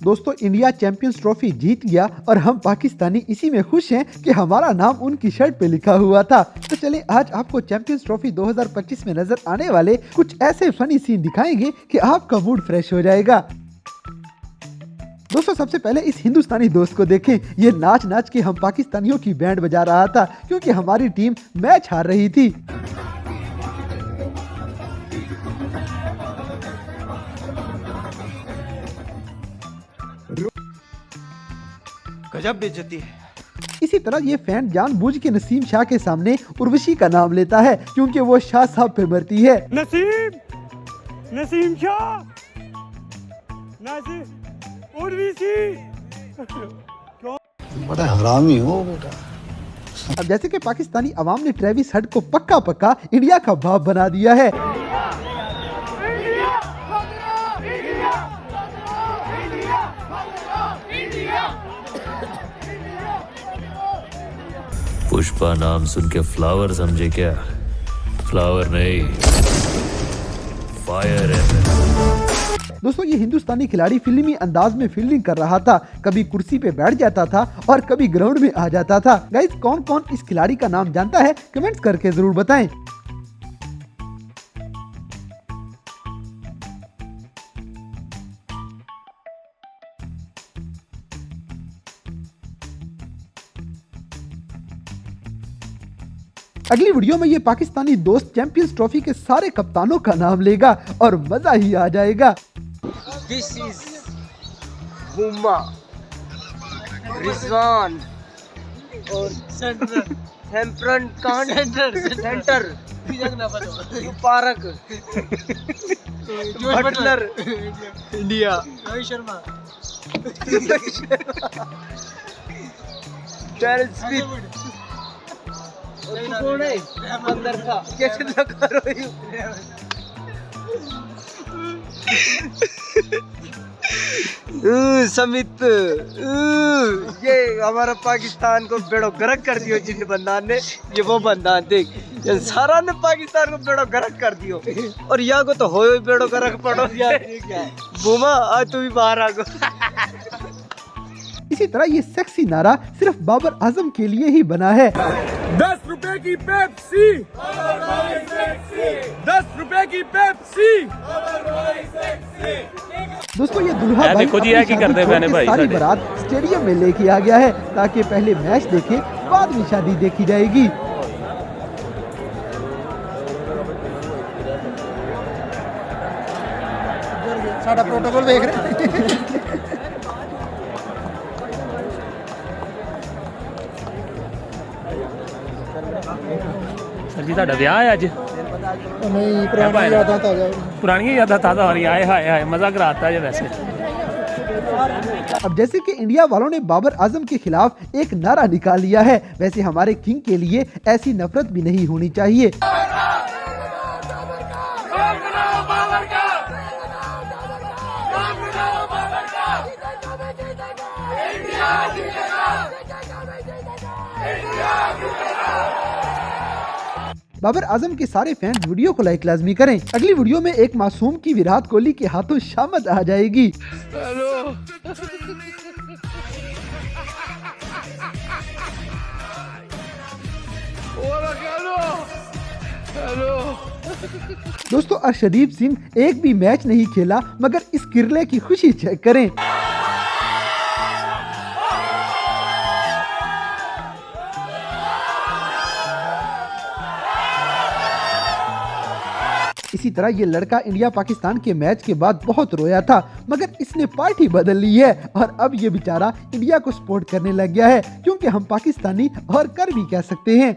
दोस्तों India champions trophy जीत गया और हम पाकिस्तानी इसी में खुश हैं कि हमारा नाम उनकी शर्ट पे लिखा हुआ था। तो चलिए आज आपको चैंपियंस ट्रॉफी 2025 में नजर आने वाले कुछ ऐसे फनी सीन दिखाएंगे कि आपका मूड फ्रेश हो जाएगा। दोस्तों सबसे पहले इस हिंदुस्तानी दोस्त को देखें, ये नाच नाच के हम पाकिस्तानियों की बैंड बजा रहा था क्योंकि हमारी टीम मैच हार रही थी। गजब बेइज्जती है। इसी तरह ये फैन जानबूझ के नसीम शाह के सामने उर्वशी का नाम लेता है क्योंकि वो शाह साहब पे मरती है। नसीम शाह, नसीम उर्वशी। बड़ा हरामी हो बेटा। अब जैसे कि पाकिस्तानी अवाम ने ट्रेविस हेड को पक्का पक्का इंडिया का बाप बना दिया है। पुष्पा नाम सुन के फ्लावर समझे क्या? फ्लावर नहीं, फायर है। दोस्तों ये हिंदुस्तानी खिलाड़ी फिल्मी अंदाज में फील्डिंग कर रहा था, कभी कुर्सी पे बैठ जाता था और कभी ग्राउंड में आ जाता था। गाइस कौन कौन इस खिलाड़ी का नाम जानता है कमेंट्स करके जरूर बताएं। अगली वीडियो में ये पाकिस्तानी दोस्त चैंपियंस ट्रॉफी के सारे कप्तानों का नाम लेगा और मजा ही आ जाएगा। दिस इज बुम्मा, रिजवान और Santner Mubarak, Buttler, India, Rohit Sharma, Daryl Smith, कौन है अंदर का कैसे लगा रही समित। ये हमारा पाकिस्तान को बेड़ो गर्क कर दियो जिन बंदा ने, ये वो बंदा देख, ये सारा ने पाकिस्तान को बेड़ो गर्क कर दियो और यहाँ को तो हो बेड़ो गर्क पड़ो। बुमा आज तू भी बाहर आ गो। इसी तरह ये सेक्सी नारा सिर्फ बाबर आजम के लिए ही बना है। 10 रुपए की पेप्सी, 10 रुपए की पेप्सी। दोस्तों ये दुल्हा भाई देखो जी, अपनी करते शादी बहने भाई सारी साढ़े। बारात स्टेडियम में लेके आ गया है ताकि पहले मैच देखे बाद में शादी देखी जाएगी। साडा प्रोटोकॉल देख रहे सर जी ਤੁਹਾਡਾ ਵਿਆਹ ਹੈ ਅੱਜ? नहीं पुरानी यादां ताजा। पुरानी यादें ताज़ा हो रही है। हाय हाय मजा कराता है वैसे। अब जैसे कि इंडिया वालों ने बाबर आजम के खिलाफ एक नारा निकाल लिया है, वैसे हमारे किंग के लिए ऐसी नफरत भी नहीं होनी चाहिए। बाबर आजम के सारे फैंस वीडियो को लाइक लाजमी करें। अगली वीडियो में एक मासूम की विराट कोहली के हाथों शामत आ जाएगी। दोस्तों अर्शदीप सिंह एक भी मैच नहीं खेला मगर इस किरले की खुशी चेक करें। इसी तरह ये लड़का इंडिया पाकिस्तान के मैच के बाद बहुत रोया था मगर इसने पार्टी बदल ली है और अब ये बेचारा इंडिया को सपोर्ट करने लग गया है क्योंकि हम पाकिस्तानी और कर भी कह सकते हैं।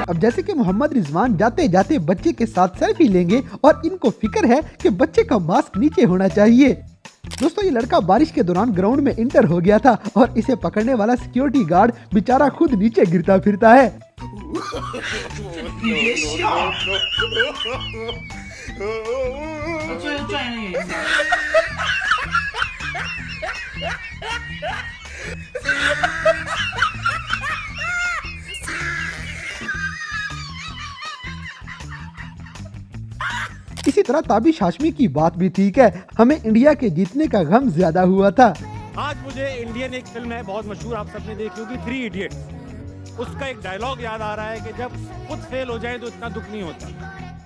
अब जैसे कि मोहम्मद रिजवान जाते जाते बच्चे के साथ सेल्फी लेंगे और इनको फिक्र है कि बच्चे का मास्क नीचे होना चाहिए। दोस्तों ये लड़का बारिश के दौरान ग्राउंड में इंटर हो गया था और इसे पकड़ने वाला सिक्योरिटी गार्ड बेचारा खुद नीचे गिरता फिरता है। इसी तरह ताबिश हाशमी की बात भी ठीक है, हमें इंडिया के जीतने का गम ज्यादा हुआ था। आज मुझे इंडियन एक फिल्म है बहुत मशहूर, आप सबने देखी होगी, 3 इडियट्स। उसका एक डायलॉग याद आ रहा है कि जब खुद फेल हो जाए तो इतना दुख नहीं होता,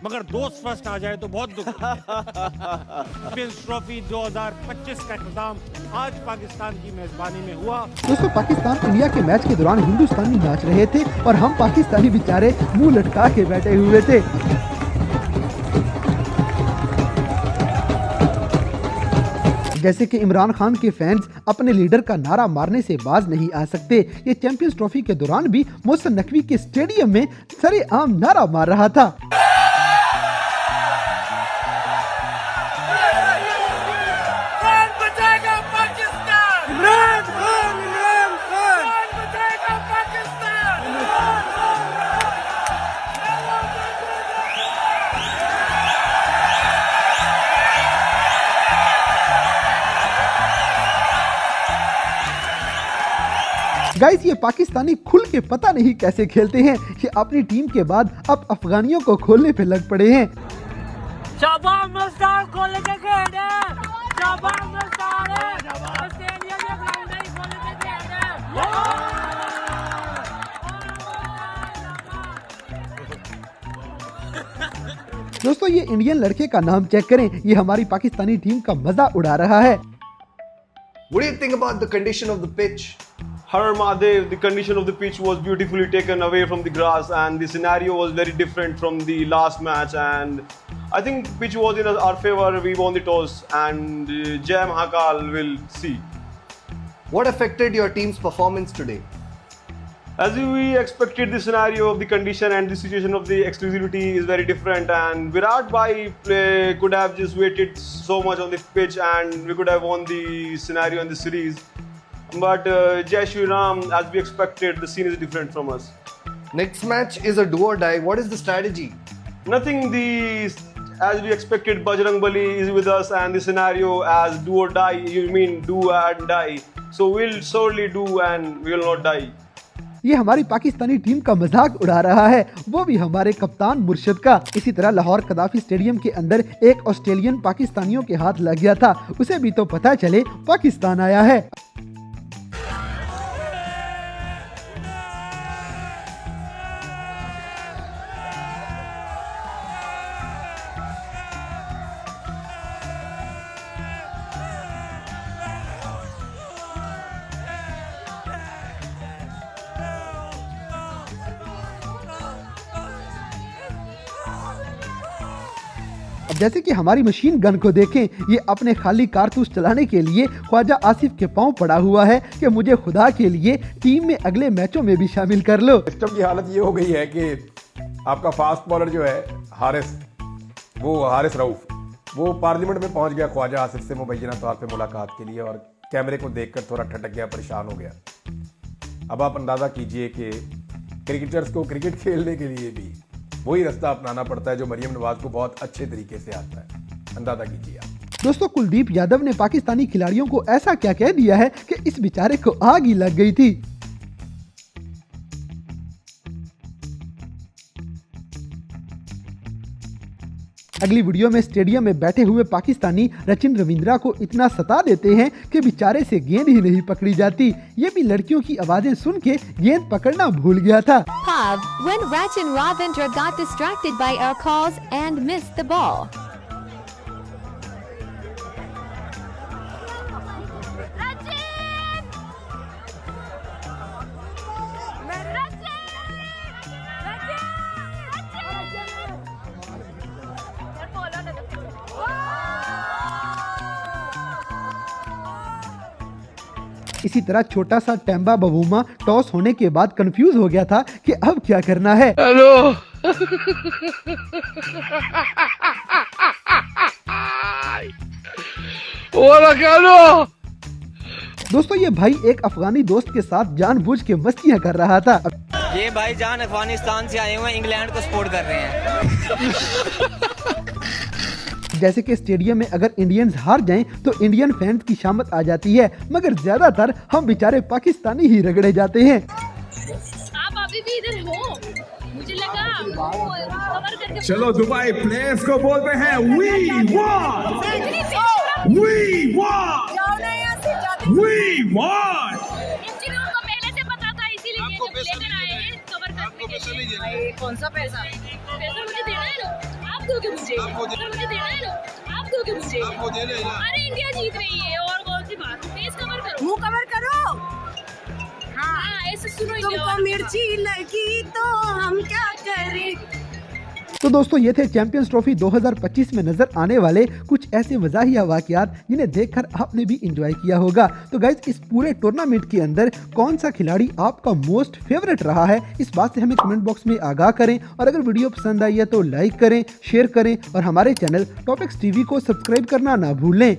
मगर दोस्त फर्स्ट आ जाए तो बहुत दुख होता है। चैंपियंस ट्रॉफी 2025 का इख्तिताम आज पाकिस्तान की मेजबानी में हुआ। दोस्तों, पाकिस्तान इंडिया के मैच के दौरान हिंदुस्तानी नाच रहे थे और हम पाकिस्तानी बेचारे मुंह लटका के बैठे हुए थे। जैसे कि इमरान खान के फैंस अपने लीडर का नारा मारने से बाज नहीं आ सकते। ये चैंपियंस ट्रॉफी के दौरान भी मोहसिन नकवी के स्टेडियम में सरेआम नारा मार रहा था। गाइस, ये पाकिस्तानी खुल के पता नहीं कैसे खेलते हैं कि अपनी टीम के बाद अब अफगानियों को खोलने पे लग पड़े हैं। शाबाश मुस्तार खोल के खेल रहे हैं, शाबाश मुस्तार ऑस्ट्रेलिया में ग्राउंड नहीं खोल के खेल रहे हैं। दोस्तों, ये इंडियन लड़के का नाम चेक करें, ये हमारी पाकिस्तानी टीम का मजा उड़ा रहा है। What do you think about the condition of the pitch? Har Mahadev, the condition of the pitch was beautifully taken away from the grass, and the scenario was very different from the last match. And I think pitch was in our favor. We won the toss, and Jai Mahakal will see. What affected your team's performance today? As we expected, the scenario of the condition and the situation of the exclusivity is very different. And Virat Bhai could have just waited so much on the pitch, and we could have won the scenario in the series. But Jai Shri Ram, as we expected, the scene is different from us. Next match is a do or die. What is the strategy? Nothing. As we expected, Bajrang Bali is with us, and the scenario as do or die. You mean do and die? So we'll surely do, and we will not die. ये हमारी Pakistani team का मजाक उड़ा रहा है, वो भी हमारे कप्तान मुर्शिद का। इसी तरह लाहौर कदाफी स्टेडियम के अंदर एक ऑस्ट्रेलियन पाकिस्तानियों के हाथ लग गया था, उसे भी तो पता चले पाकिस्तान आया है। अब जैसे कि हमारी मशीन गन को देखें, ये अपने खाली कारतूस चलाने के लिए ख्वाजा आसिफ के पांव पड़ा हुआ है कि मुझे खुदा के लिए टीम में अगले मैचों में भी शामिल कर लो। सिस्टम की हालत ये हो गई है कि आपका फास्ट बॉलर जो है हारिस रऊफ, वो पार्लियामेंट में पहुंच गया ख्वाजा आसिफ से मुबैना तौर पे मुलाकात के लिए, और कैमरे को देखकर थोड़ा ठटक गया, परेशान हो गया। अब आप अंदाज़ा कीजिए कि क्रिकेटर्स को क्रिकेट खेलने के लिए भी वही रास्ता अपनाना पड़ता है जो मरियम नवाज को बहुत अच्छे तरीके से आता है। अंदाजा कीजिए आप। दोस्तों, कुलदीप यादव ने पाकिस्तानी खिलाड़ियों को ऐसा क्या कह दिया है कि इस बेचारे को आग ही लग गई थी। अगली वीडियो में स्टेडियम में बैठे हुए पाकिस्तानी रचिन रविंद्रा को इतना सता देते हैं कि बेचारे से गेंद ही नहीं पकड़ी जाती। ये भी लड़कियों की आवाजें सुन के गेंद पकड़ना भूल गया था। When Rachin Ravindra got distracted by our calls and missed the ball. इसी तरह छोटा सा टेम्बा बबूमा टॉस होने के बाद कंफ्यूज हो गया था कि अब क्या करना है। हेलो दोस्तों, ये भाई एक अफगानी दोस्त के साथ जानबूझ के मस्तियां कर रहा था। ये भाईजान अफगानिस्तान से आए हुए हैं, इंग्लैंड को सपोर्ट कर रहे हैं। जैसे कि स्टेडियम में अगर इंडियंस हार जाएं तो इंडियन फैंस की शामत आ जाती है, मगर ज्यादातर हम बेचारे पाकिस्तानी ही रगड़े जाते हैं। आप अभी भी इधर हो, मुझे लगा कवर करके। चलो दुबई प्लेयर्स को बोलते हैं we won, we won, we won. उनको पहले से पता था, इसीलिए लेकर आए हैं कवर करने के लिए। कौन सा पैसा? पैसा मुझे देना है ना, आप दोगे मुझे। मुझे देना है ना, आप दोगे मुझे। अरे इंडिया जीत रही है और कौन सी बात? फेस कवर करो, मुंह कवर करो। हाँ ऐसे सुनो, तुमको मिर्ची लगी तो हम क्या करें। तो दोस्तों ये थे चैंपियंस ट्रॉफी 2025 में नजर आने वाले कुछ ऐसे मज़ाहिया वाक़यात जिन्हें देखकर आपने भी इंजॉय किया होगा। तो गाइज इस पूरे टूर्नामेंट के अंदर कौन सा खिलाड़ी आपका मोस्ट फेवरेट रहा है, इस बात से हमें कमेंट बॉक्स में आगाह करें। और अगर वीडियो पसंद आई है तो लाइक करें, शेयर करें और हमारे चैनल टॉपिक्स टीवी को सब्सक्राइब करना ना भूलें।